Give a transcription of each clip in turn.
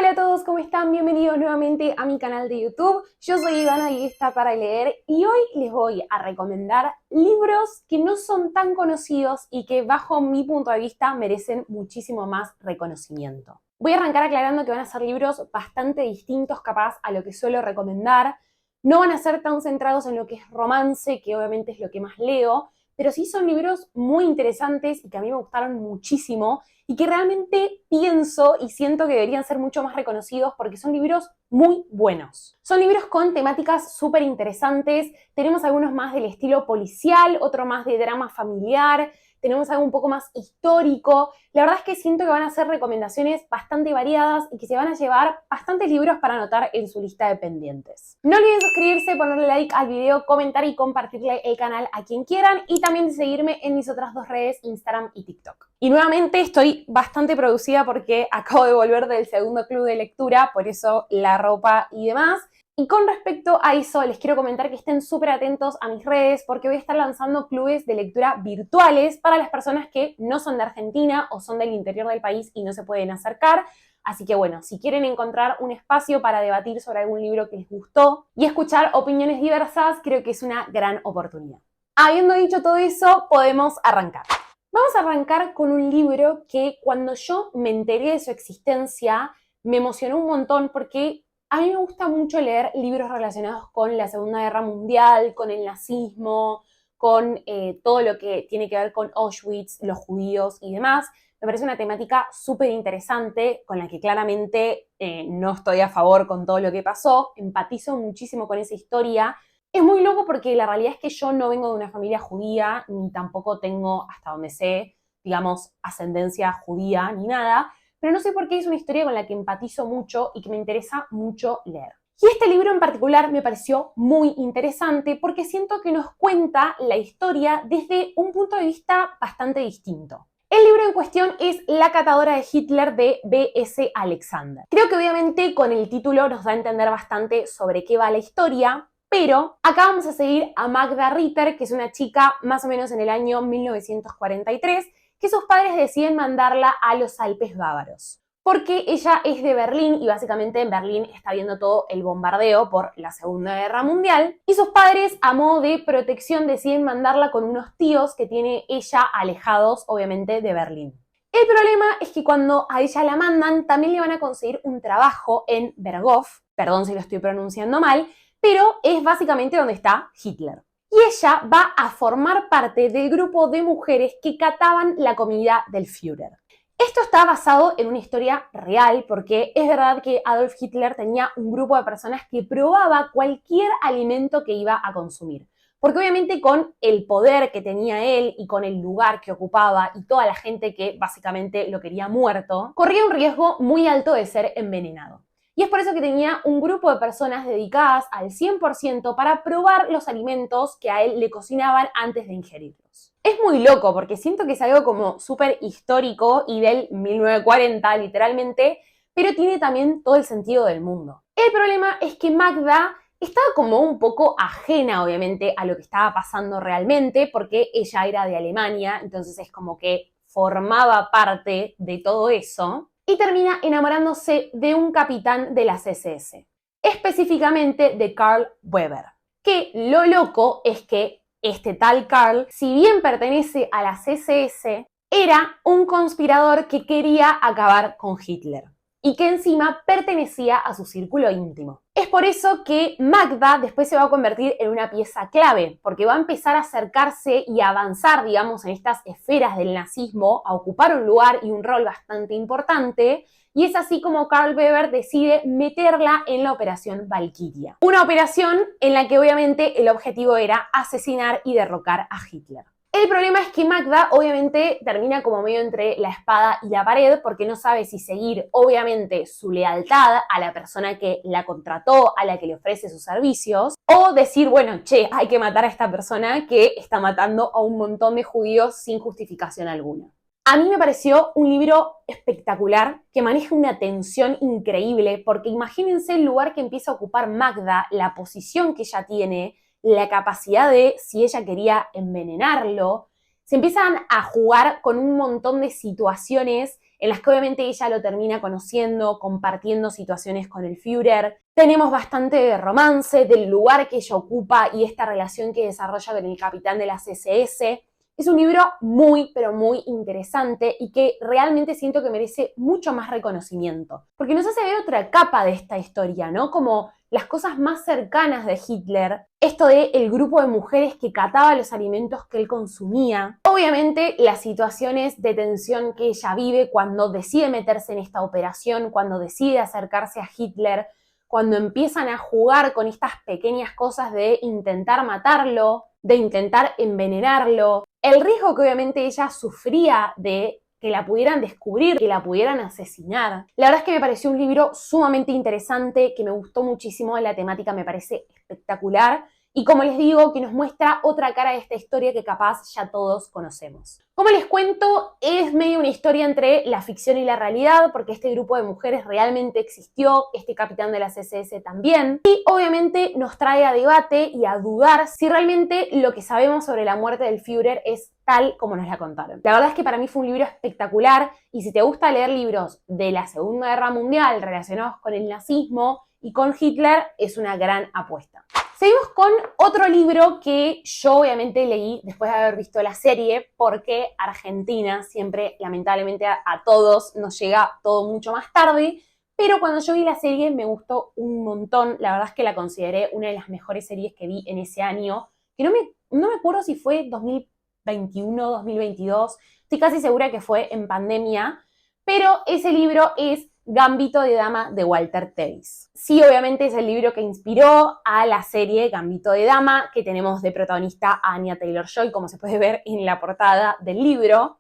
Hola a todos, ¿cómo están? Bienvenidos nuevamente a mi canal de YouTube. Yo soy Ivana y está para leer y hoy les voy a recomendar libros que no son tan conocidos y que bajo mi punto de vista merecen muchísimo más reconocimiento. Voy a arrancar aclarando que van a ser libros bastante distintos capaz a lo que suelo recomendar. No van a ser tan centrados en lo que es romance, que obviamente es lo que más leo, pero sí son libros muy interesantes y que a mí me gustaron muchísimo y que realmente pienso y siento que deberían ser mucho más reconocidos porque son libros muy buenos. Son libros con temáticas súper interesantes, tenemos algunos más del estilo policial, otro más de drama familiar, tenemos algo un poco más histórico. La verdad es que siento que van a ser recomendaciones bastante variadas y que se van a llevar bastantes libros para anotar en su lista de pendientes. No olviden suscribirse, ponerle like al video, comentar y compartirle el canal a quien quieran y también de seguirme en mis otras dos redes, Instagram y TikTok. Y nuevamente estoy bastante producida porque acabo de volver del segundo club de lectura, por eso la ropa y demás. Y con respecto a eso, les quiero comentar que estén súper atentos a mis redes porque voy a estar lanzando clubes de lectura virtuales para las personas que no son de Argentina o son del interior del país y no se pueden acercar. Así que bueno, si quieren encontrar un espacio para debatir sobre algún libro que les gustó y escuchar opiniones diversas, creo que es una gran oportunidad. Habiendo dicho todo eso, podemos arrancar. Vamos a arrancar con un libro que cuando yo me enteré de su existencia me emocionó un montón porque a mí me gusta mucho leer libros relacionados con la Segunda Guerra Mundial, con el nazismo, con todo lo que tiene que ver con Auschwitz, los judíos y demás. Me parece una temática súper interesante con la que claramente no estoy a favor con todo lo que pasó. Empatizo muchísimo con esa historia. Es muy loco porque la realidad es que yo no vengo de una familia judía, ni tampoco tengo, hasta donde sé, digamos, ascendencia judía ni nada, pero no sé por qué es una historia con la que empatizo mucho y que me interesa mucho leer. Y este libro en particular me pareció muy interesante porque siento que nos cuenta la historia desde un punto de vista bastante distinto. El libro en cuestión es La catadora de Hitler de B.S. Alexander. Creo que obviamente con el título nos da a entender bastante sobre qué va la historia, pero acá vamos a seguir a Magda Ritter, que es una chica más o menos en el año 1943, que sus padres deciden mandarla a los Alpes bávaros. Porque ella es de Berlín y básicamente en Berlín está viendo todo el bombardeo por la Segunda Guerra Mundial. Y sus padres, a modo de protección, deciden mandarla con unos tíos que tiene ella alejados, obviamente, de Berlín. El problema es que cuando a ella la mandan, también le van a conseguir un trabajo en Berghof, perdón si lo estoy pronunciando mal, pero es básicamente donde está Hitler. Y ella va a formar parte del grupo de mujeres que cataban la comida del Führer. Esto está basado en una historia real porque es verdad que Adolf Hitler tenía un grupo de personas que probaba cualquier alimento que iba a consumir. Porque obviamente con el poder que tenía él y con el lugar que ocupaba y toda la gente que básicamente lo quería muerto, corría un riesgo muy alto de ser envenenado. Y es por eso que tenía un grupo de personas dedicadas al 100% para probar los alimentos que a él le cocinaban antes de ingerirlos. Es muy loco porque siento que es algo como súper histórico y del 1940 literalmente, pero tiene también todo el sentido del mundo. El problema es que Magda estaba como un poco ajena obviamente a lo que estaba pasando realmente porque ella era de Alemania, entonces es como que formaba parte de todo eso y termina enamorándose de un capitán de las SS, específicamente de Karl Weber. Que lo loco es que este tal Karl, si bien pertenece a las SS, era un conspirador que quería acabar con Hitler y que encima pertenecía a su círculo íntimo. Es por eso que Magda después se va a convertir en una pieza clave, porque va a empezar a acercarse y a avanzar, digamos, en estas esferas del nazismo, a ocupar un lugar y un rol bastante importante, y es así como Karl Weber decide meterla en la Operación Valkyria. Una operación en la que obviamente el objetivo era asesinar y derrocar a Hitler. El problema es que Magda obviamente termina como medio entre la espada y la pared porque no sabe si seguir obviamente su lealtad a la persona que la contrató, a la que le ofrece sus servicios, o decir, bueno, che, hay que matar a esta persona que está matando a un montón de judíos sin justificación alguna. A mí me pareció un libro espectacular que maneja una tensión increíble porque imagínense el lugar que empieza a ocupar Magda, la posición que ella tiene, la capacidad de, si ella quería envenenarlo, se empiezan a jugar con un montón de situaciones en las que obviamente ella lo termina conociendo, compartiendo situaciones con el Führer. Tenemos bastante romance del lugar que ella ocupa y esta relación que desarrolla con el capitán de las SS. Es un libro muy, pero muy interesante y que realmente siento que merece mucho más reconocimiento. Porque nos hace ver otra capa de esta historia, ¿no? Como las cosas más cercanas de Hitler. Esto de el grupo de mujeres que cataba los alimentos que él consumía. Obviamente las situaciones de tensión que ella vive cuando decide meterse en esta operación, cuando decide acercarse a Hitler, cuando empiezan a jugar con estas pequeñas cosas de intentar matarlo, de intentar envenenarlo. El riesgo que obviamente ella sufría de que la pudieran descubrir, que la pudieran asesinar. La verdad es que me pareció un libro sumamente interesante, que me gustó muchísimo, la temática me parece espectacular y como les digo, que nos muestra otra cara de esta historia que capaz ya todos conocemos. Como les cuento, es medio una historia entre la ficción y la realidad, porque este grupo de mujeres realmente existió, este capitán de las SS también, y obviamente nos trae a debate y a dudar si realmente lo que sabemos sobre la muerte del Führer es tal como nos la contaron. La verdad es que para mí fue un libro espectacular, y si te gusta leer libros de la Segunda Guerra Mundial relacionados con el nazismo y con Hitler, es una gran apuesta. Seguimos con otro libro que yo obviamente leí después de haber visto la serie, porque Argentina siempre, lamentablemente, a todos nos llega todo mucho más tarde, pero cuando yo vi la serie me gustó un montón. La verdad es que la consideré una de las mejores series que vi en ese año, que no me acuerdo si fue 2021, 2022, estoy casi segura que fue en pandemia, pero ese libro es Gambito de Dama de Walter Tevis. Sí, obviamente es el libro que inspiró a la serie Gambito de Dama, que tenemos de protagonista a Anya Taylor-Joy, como se puede ver en la portada del libro.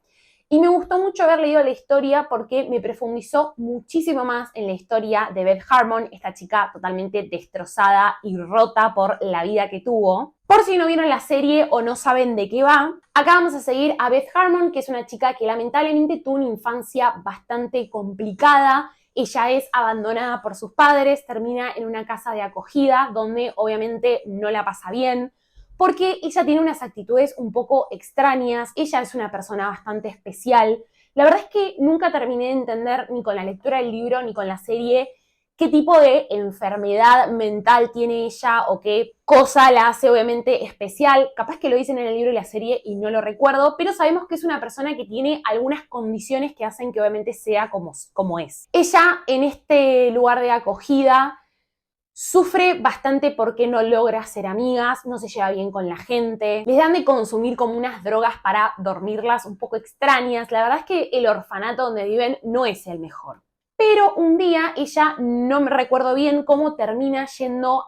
Y me gustó mucho haber leído la historia porque me profundizó muchísimo más en la historia de Beth Harmon, esta chica totalmente destrozada y rota por la vida que tuvo. Por si no vieron la serie o no saben de qué va, acá vamos a seguir a Beth Harmon, que es una chica que lamentablemente tuvo una infancia bastante complicada. Ella es abandonada por sus padres, termina en una casa de acogida donde obviamente no la pasa bien, porque ella tiene unas actitudes un poco extrañas, ella es una persona bastante especial. La verdad es que nunca terminé de entender ni con la lectura del libro ni con la serie qué tipo de enfermedad mental tiene ella o qué cosa la hace obviamente especial. Capaz que lo dicen en el libro y la serie y no lo recuerdo, pero sabemos que es una persona que tiene algunas condiciones que hacen que obviamente sea como es. Ella en este lugar de acogida sufre bastante porque no logra hacer amigas, no se lleva bien con la gente, les dan de consumir como unas drogas para dormirlas un poco extrañas. La verdad es que el orfanato donde viven no es el mejor. Pero un día ella, no me recuerdo bien cómo, termina yendo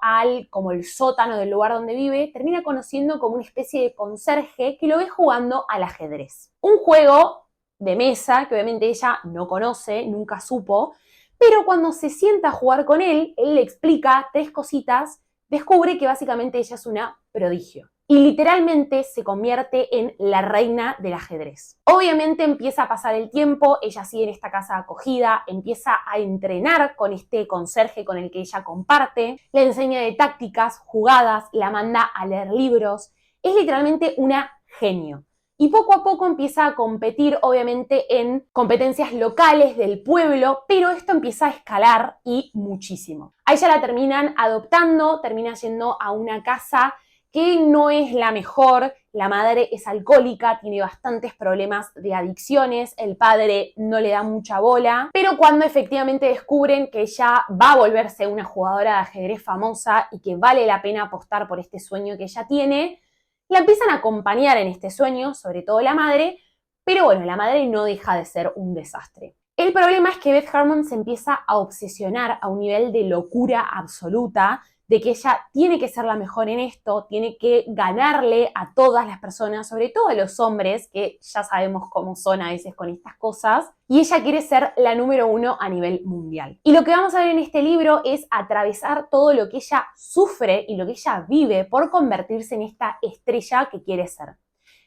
como el sótano del lugar donde vive, termina conociendo como una especie de conserje que lo ve jugando al ajedrez. Un juego de mesa que obviamente ella no conoce, nunca supo, pero cuando se sienta a jugar con él le explica 3 cositas, descubre que básicamente ella es una prodigio. Y literalmente se convierte en la reina del ajedrez. Obviamente empieza a pasar el tiempo, ella sigue en esta casa de acogida, empieza a entrenar con este conserje con el que ella comparte, le enseña de tácticas, jugadas, la manda a leer libros. Es literalmente una genio. Y poco a poco empieza a competir, obviamente, en competencias locales del pueblo, pero esto empieza a escalar y muchísimo. A ella la terminan adoptando, termina yendo a una casa que no es la mejor. La madre es alcohólica, tiene bastantes problemas de adicciones, el padre no le da mucha bola, pero cuando efectivamente descubren que ella va a volverse una jugadora de ajedrez famosa y que vale la pena apostar por este sueño que ella tiene, la empiezan a acompañar en este sueño, sobre todo la madre, pero bueno, la madre no deja de ser un desastre. El problema es que Beth Harmon se empieza a obsesionar a un nivel de locura absoluta, de que ella tiene que ser la mejor en esto, tiene que ganarle a todas las personas, sobre todo a los hombres, que ya sabemos cómo son a veces con estas cosas, y ella quiere ser la número 1 a nivel mundial. Y lo que vamos a ver en este libro es atravesar todo lo que ella sufre y lo que ella vive por convertirse en esta estrella que quiere ser.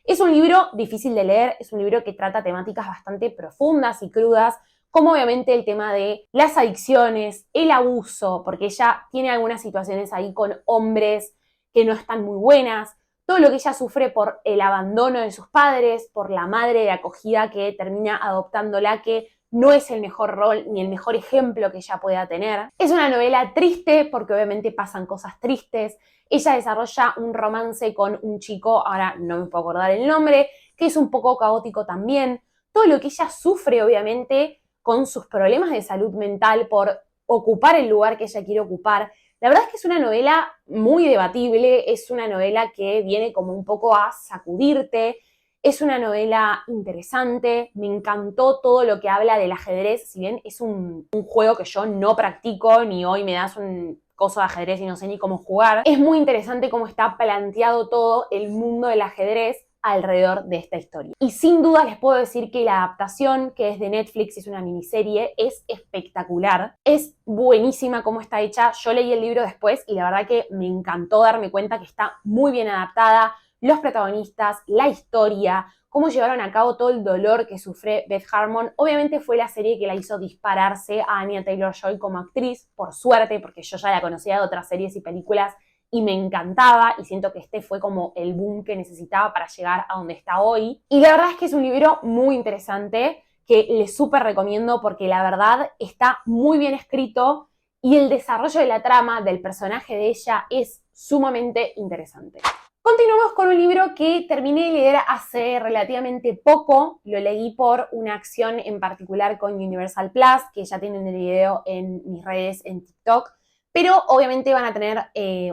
Es un libro difícil de leer, es un libro que trata temáticas bastante profundas y crudas, como obviamente el tema de las adicciones, el abuso, porque ella tiene algunas situaciones ahí con hombres que no están muy buenas, todo lo que ella sufre por el abandono de sus padres, por la madre de acogida que termina adoptándola, que no es el mejor rol ni el mejor ejemplo que ella pueda tener. Es una novela triste porque obviamente pasan cosas tristes. Ella desarrolla un romance con un chico, ahora no me puedo acordar el nombre, que es un poco caótico también. Todo lo que ella sufre obviamente con sus problemas de salud mental por ocupar el lugar que ella quiere ocupar. La verdad es que es una novela muy debatible, es una novela que viene como un poco a sacudirte. Es una novela interesante, me encantó todo lo que habla del ajedrez, si bien es un juego que yo no practico, ni hoy me das un coso de ajedrez y no sé ni cómo jugar. Es muy interesante cómo está planteado todo el mundo del ajedrez alrededor de esta historia. Y sin duda les puedo decir que la adaptación, que es de Netflix, es una miniserie, es espectacular. Es buenísima cómo está hecha. Yo leí el libro después y la verdad que me encantó darme cuenta que está muy bien adaptada. Los protagonistas, la historia, cómo llevaron a cabo todo el dolor que sufre Beth Harmon. Obviamente fue la serie que la hizo dispararse a Anya Taylor-Joy como actriz, por suerte, porque yo ya la conocía de otras series y películas y me encantaba, y siento que este fue como el boom que necesitaba para llegar a donde está hoy. Y la verdad es que es un libro muy interesante que les súper recomiendo porque la verdad está muy bien escrito y el desarrollo de la trama del personaje de ella es sumamente interesante. Continuamos con un libro que terminé de leer hace relativamente poco. Lo leí por una acción en particular con Universal Plus, que ya tienen el video en mis redes en TikTok. Pero obviamente van a tener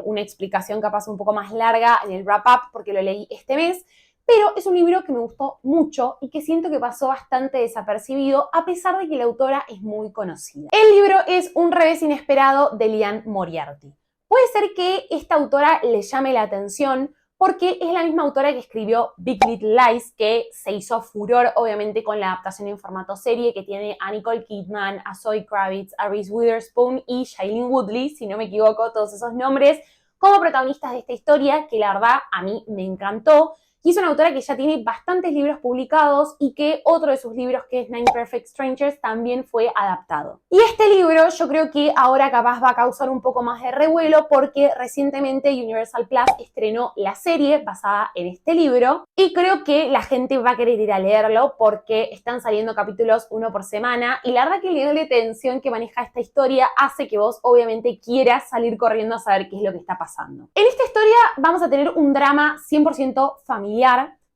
una explicación capaz un poco más larga en el wrap-up porque lo leí este mes. Pero es un libro que me gustó mucho y que siento que pasó bastante desapercibido a pesar de que la autora es muy conocida. El libro es Un revés inesperado de Liane Moriarty. Puede ser que esta autora le llame la atención porque es la misma autora que escribió Big Little Lies, que se hizo furor obviamente con la adaptación en formato serie, que tiene a Nicole Kidman, a Zoe Kravitz, a Reese Witherspoon y Shailene Woodley, si no me equivoco, todos esos nombres, como protagonistas de esta historia, que la verdad a mí me encantó. Y es una autora que ya tiene bastantes libros publicados y que otro de sus libros, que es Nine Perfect Strangers, también fue adaptado. Y este libro yo creo que ahora capaz va a causar un poco más de revuelo porque recientemente Universal Plus estrenó la serie basada en este libro y creo que la gente va a querer ir a leerlo porque están saliendo capítulos uno por semana y la verdad que el nivel de tensión que maneja esta historia hace que vos obviamente quieras salir corriendo a saber qué es lo que está pasando. En esta historia vamos a tener un drama 100% familiar,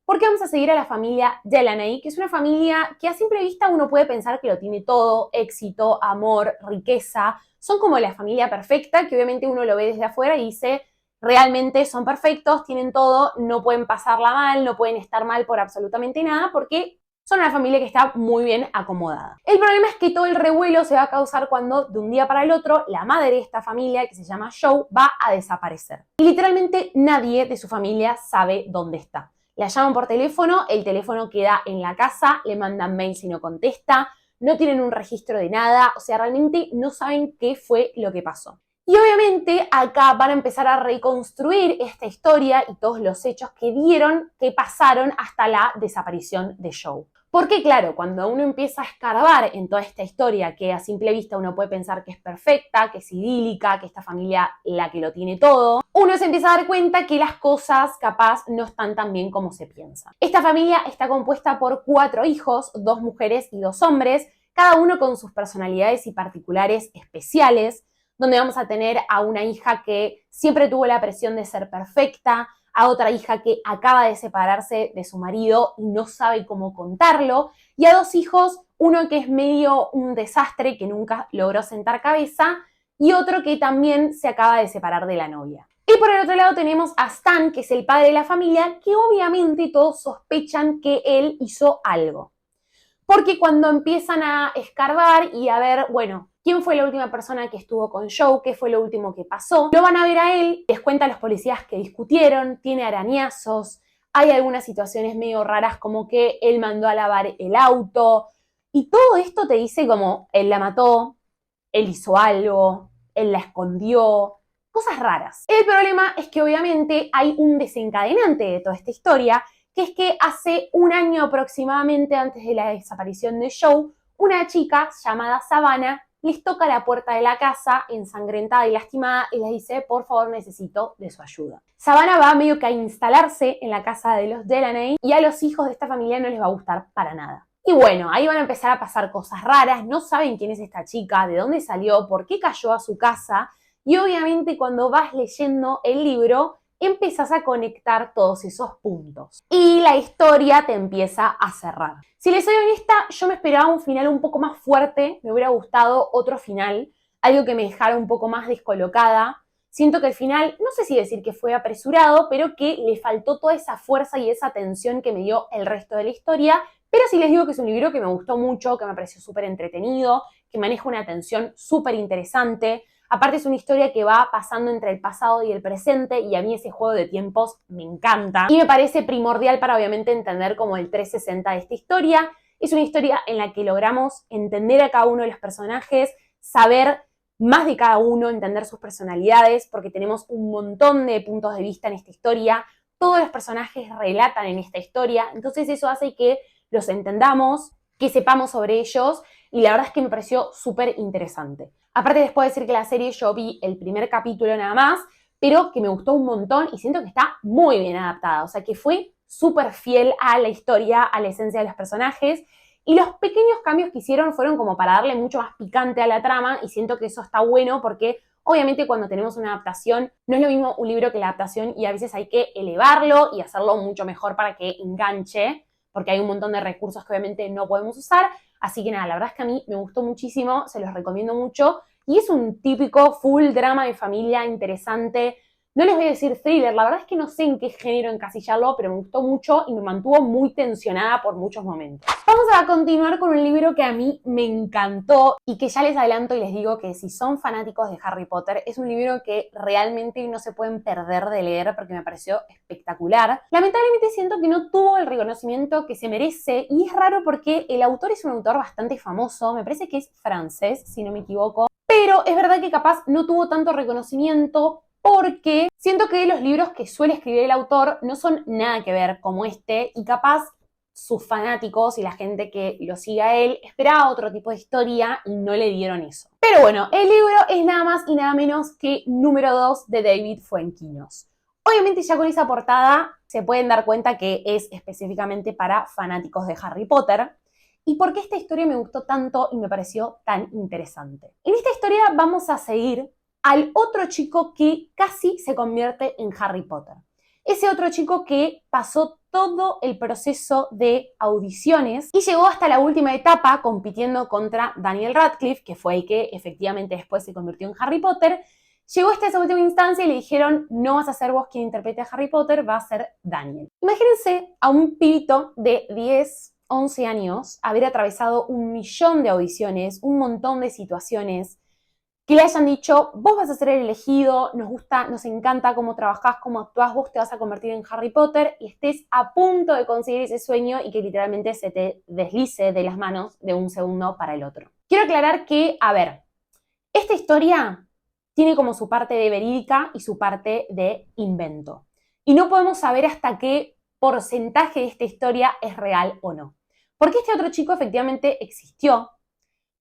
porque vamos a seguir a la familia Delaney, que es una familia que a simple vista uno puede pensar que lo tiene todo: éxito, amor, riqueza. Son como la familia perfecta, que obviamente uno lo ve desde afuera y dice, realmente son perfectos, tienen todo, no pueden pasarla mal, no pueden estar mal por absolutamente nada, porque son una familia que está muy bien acomodada. El problema es que todo el revuelo se va a causar cuando de un día para el otro la madre de esta familia, que se llama Jo, va a desaparecer. Y literalmente nadie de su familia sabe dónde está. La llaman por teléfono, el teléfono queda en la casa, le mandan mail si no contesta, no tienen un registro de nada, o sea, realmente no saben qué fue lo que pasó. Y obviamente acá van a empezar a reconstruir esta historia y todos los hechos que dieron, que pasaron hasta la desaparición de Jo. Porque claro, cuando uno empieza a escarbar en toda esta historia, que a simple vista uno puede pensar que es perfecta, que es idílica, que esta familia la que lo tiene todo, uno se empieza a dar cuenta que las cosas capaz no están tan bien como se piensa. Esta familia está compuesta por 4 hijos, 2 mujeres y 2 hombres, cada uno con sus personalidades y particulares especiales, donde vamos a tener a una hija que siempre tuvo la presión de ser perfecta, a otra hija que acaba de separarse de su marido y no sabe cómo contarlo, y a 2 hijos, uno que es medio un desastre, que nunca logró sentar cabeza, y otro que también se acaba de separar de la novia. Y por el otro lado tenemos a Stan, que es el padre de la familia, que obviamente todos sospechan que él hizo algo. Porque cuando empiezan a escarbar y a ver, bueno, quién fue la última persona que estuvo con Jo, qué fue lo último que pasó, lo van a ver a él, les cuenta a los policías que discutieron, tiene arañazos, hay algunas situaciones medio raras como que él mandó a lavar el auto, y todo esto te dice como, él la mató, él hizo algo, él la escondió, cosas raras. El problema es que obviamente hay un desencadenante de toda esta historia, que es que hace un año aproximadamente antes de la desaparición de Jo, una chica llamada Savannah les toca la puerta de la casa ensangrentada y lastimada y les dice, por favor, necesito de su ayuda. Savannah va medio que a instalarse en la casa de los Delaney y a los hijos de esta familia no les va a gustar para nada. Y bueno, ahí van a empezar a pasar cosas raras, no saben quién es esta chica, de dónde salió, por qué cayó a su casa, y obviamente cuando vas leyendo el libro, empiezas a conectar todos esos puntos. Y la historia te empieza a cerrar. Si les soy honesta, yo me esperaba un final un poco más fuerte, me hubiera gustado otro final, algo que me dejara un poco más descolocada. Siento que el final, no sé si decir que fue apresurado, pero que le faltó toda esa fuerza y esa tensión que me dio el resto de la historia. Pero sí les digo que es un libro que me gustó mucho, que me pareció súper entretenido, que maneja una tensión súper interesante. Aparte es una historia que va pasando entre el pasado y el presente y a mí ese juego de tiempos me encanta. Y me parece primordial para obviamente entender como el 360 de esta historia. Es una historia en la que logramos entender a cada uno de los personajes, saber más de cada uno, entender sus personalidades, porque tenemos un montón de puntos de vista en esta historia. Todos los personajes relatan en esta historia, entonces eso hace que los entendamos, que sepamos sobre ellos, y la verdad es que me pareció súper interesante. Aparte les puedo decir que la serie yo vi el primer capítulo nada más, pero que me gustó un montón y siento que está muy bien adaptada, o sea que fue súper fiel a la historia, a la esencia de los personajes, y los pequeños cambios que hicieron fueron como para darle mucho más picante a la trama, y siento que eso está bueno porque obviamente cuando tenemos una adaptación no es lo mismo un libro que la adaptación, y a veces hay que elevarlo y hacerlo mucho mejor para que enganche, porque hay un montón de recursos que obviamente no podemos usar. Así que nada, la verdad es que a mí me gustó muchísimo, se los recomiendo mucho. Y es un típico full drama de familia interesante. No les voy a decir thriller, la verdad es que no sé en qué género encasillarlo, pero me gustó mucho y me mantuvo muy tensionada por muchos momentos. Vamos a continuar con un libro que a mí me encantó y que ya les adelanto y les digo que si son fanáticos de Harry Potter, es un libro que realmente no se pueden perder de leer porque me pareció espectacular. Lamentablemente siento que no tuvo el reconocimiento que se merece y es raro porque el autor es un autor bastante famoso, me parece que es francés, si no me equivoco, pero es verdad que capaz no tuvo tanto reconocimiento porque siento que los libros que suele escribir el autor no son nada que ver como este y capaz sus fanáticos y la gente que lo sigue a él esperaba otro tipo de historia y no le dieron eso. Pero bueno, el libro es nada más y nada menos que número 2 de David Fuenquinos. Obviamente ya con esa portada se pueden dar cuenta que es específicamente para fanáticos de Harry Potter. ¿Y por qué esta historia me gustó tanto y me pareció tan interesante? En esta historia vamos a seguir al otro chico que casi se convierte en Harry Potter. Ese otro chico que pasó todo el proceso de audiciones y llegó hasta la última etapa compitiendo contra Daniel Radcliffe, que fue el que efectivamente después se convirtió en Harry Potter. Llegó hasta esa última instancia y le dijeron, no vas a ser vos quien interprete a Harry Potter, va a ser Daniel. Imagínense a un pibito de 10, 11 años haber atravesado 1.000.000 de audiciones, un montón de situaciones, que le hayan dicho, vos vas a ser el elegido, nos gusta, nos encanta cómo trabajás, cómo actuás, vos te vas a convertir en Harry Potter y estés a punto de conseguir ese sueño y que literalmente se te deslice de las manos de un segundo para el otro. Quiero aclarar que, a ver, esta historia tiene como su parte de verídica y su parte de invento. Y no podemos saber hasta qué porcentaje de esta historia es real o no. Porque este otro chico efectivamente existió,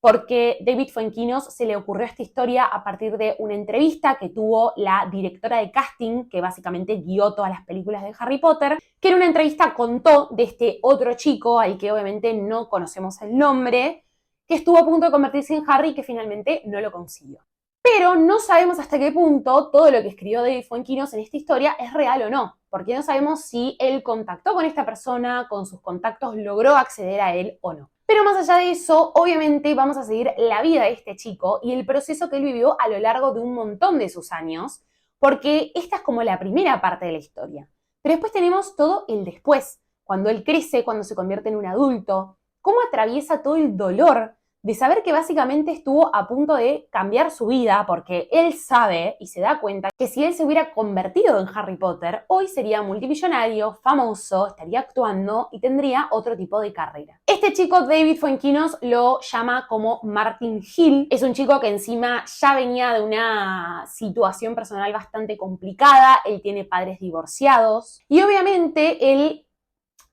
porque David Fuenquinos se le ocurrió esta historia a partir de una entrevista que tuvo la directora de casting, que básicamente guió todas las películas de Harry Potter, que en una entrevista contó de este otro chico, al que obviamente no conocemos el nombre, que estuvo a punto de convertirse en Harry y que finalmente no lo consiguió. Pero no sabemos hasta qué punto todo lo que escribió David Fuenquinos en esta historia es real o no, porque no sabemos si él contactó con esta persona, con sus contactos logró acceder a él o no. Pero más allá de eso, obviamente vamos a seguir la vida de este chico y el proceso que él vivió a lo largo de un montón de sus años, porque esta es como la primera parte de la historia. Pero después tenemos todo el después, cuando él crece, cuando se convierte en un adulto, cómo atraviesa todo el dolor de saber que básicamente estuvo a punto de cambiar su vida porque él sabe y se da cuenta que si él se hubiera convertido en Harry Potter, hoy sería multimillonario, famoso, estaría actuando y tendría otro tipo de carrera. Este chico, David Fuenquinos, lo llama como Martin Hill. Es un chico que encima ya venía de una situación personal bastante complicada, él tiene padres divorciados y obviamente él,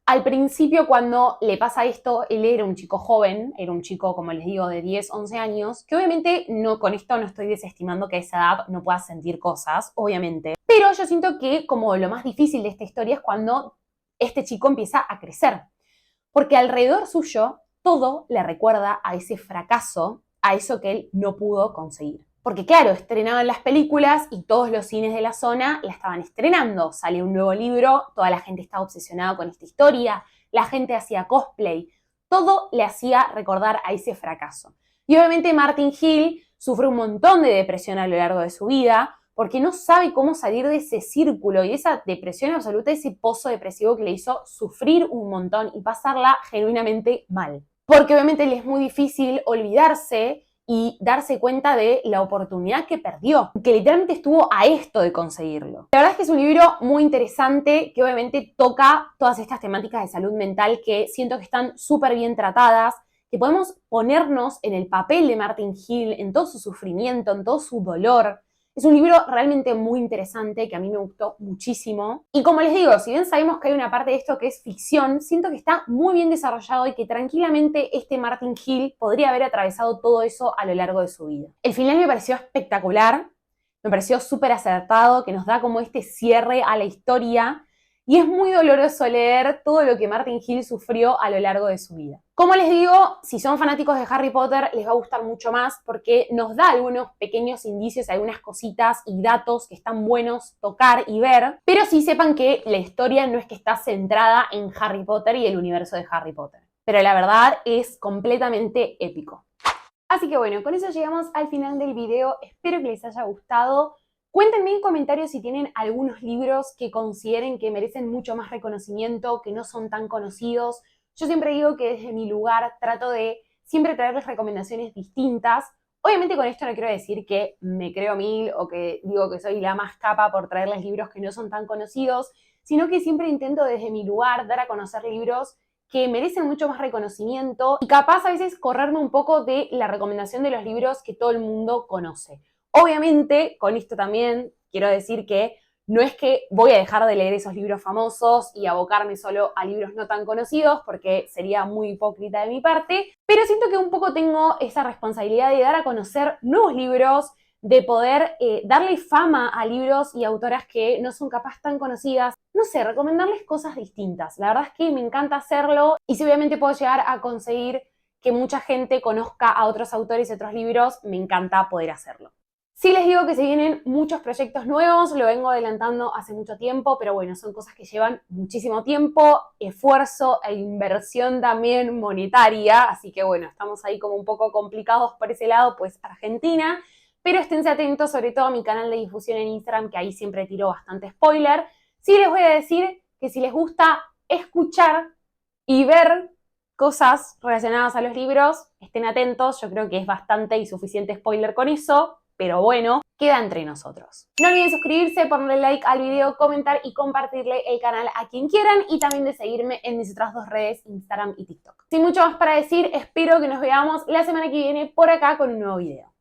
al principio, cuando le pasa esto, él era un chico joven, era un chico, como les digo, de 10, 11 años, que obviamente no, con esto no estoy desestimando que a esa edad no puedas sentir cosas, obviamente. Pero yo siento que como lo más difícil de esta historia es cuando este chico empieza a crecer. Porque alrededor suyo todo le recuerda a ese fracaso, a eso que él no pudo conseguir. Porque claro, estrenaban las películas y todos los cines de la zona la estaban estrenando. Sale un nuevo libro, toda la gente estaba obsesionada con esta historia, la gente hacía cosplay. Todo le hacía recordar a ese fracaso. Y obviamente Martin Hill sufre un montón de depresión a lo largo de su vida porque no sabe cómo salir de ese círculo y de esa depresión absoluta, ese pozo depresivo que le hizo sufrir un montón y pasarla genuinamente mal. Porque obviamente le es muy difícil olvidarse y darse cuenta de la oportunidad que perdió, que literalmente estuvo a esto de conseguirlo. La verdad es que es un libro muy interesante que obviamente toca todas estas temáticas de salud mental que siento que están súper bien tratadas, que podemos ponernos en el papel de Martin Hill, en todo su sufrimiento, en todo su dolor. Es un libro realmente muy interesante que a mí me gustó muchísimo. Y como les digo, si bien sabemos que hay una parte de esto que es ficción, siento que está muy bien desarrollado y que tranquilamente este Martin Hill podría haber atravesado todo eso a lo largo de su vida. El final me pareció espectacular, me pareció súper acertado, que nos da como este cierre a la historia. Y es muy doloroso leer todo lo que Martin Hill sufrió a lo largo de su vida. Como les digo, si son fanáticos de Harry Potter, les va a gustar mucho más porque nos da algunos pequeños indicios, algunas cositas y datos que están buenos tocar y ver, pero sí sepan que la historia no es que está centrada en Harry Potter y el universo de Harry Potter. Pero la verdad es completamente épico. Así que bueno, con eso llegamos al final del video. Espero que les haya gustado. Cuéntenme en comentarios si tienen algunos libros que consideren que merecen mucho más reconocimiento, que no son tan conocidos. Yo siempre digo que desde mi lugar trato de siempre traerles recomendaciones distintas. Obviamente con esto no quiero decir que me creo mil o que digo que soy la más capa por traerles libros que no son tan conocidos, sino que siempre intento desde mi lugar dar a conocer libros que merecen mucho más reconocimiento y capaz a veces correrme un poco de la recomendación de los libros que todo el mundo conoce. Obviamente, con esto también quiero decir que no es que voy a dejar de leer esos libros famosos y abocarme solo a libros no tan conocidos, porque sería muy hipócrita de mi parte, pero siento que un poco tengo esa responsabilidad de dar a conocer nuevos libros, de poder darle fama a libros y autoras que no son capaz tan conocidas. No sé, recomendarles cosas distintas. La verdad es que me encanta hacerlo y si obviamente puedo llegar a conseguir que mucha gente conozca a otros autores y otros libros, me encanta poder hacerlo. Sí les digo que se vienen muchos proyectos nuevos, lo vengo adelantando hace mucho tiempo, pero bueno, son cosas que llevan muchísimo tiempo, esfuerzo e inversión también monetaria, así que bueno, estamos ahí como un poco complicados por ese lado, pues Argentina, pero esténse atentos sobre todo a mi canal de difusión en Instagram, que ahí siempre tiro bastante spoiler. Sí les voy a decir que si les gusta escuchar y ver cosas relacionadas a los libros, estén atentos, yo creo que es bastante y suficiente spoiler con eso. Pero bueno, queda entre nosotros. No olviden suscribirse, ponerle like al video, comentar y compartirle el canal a quien quieran y también de seguirme en mis otras dos redes, Instagram y TikTok. Sin mucho más para decir, espero que nos veamos la semana que viene por acá con un nuevo video.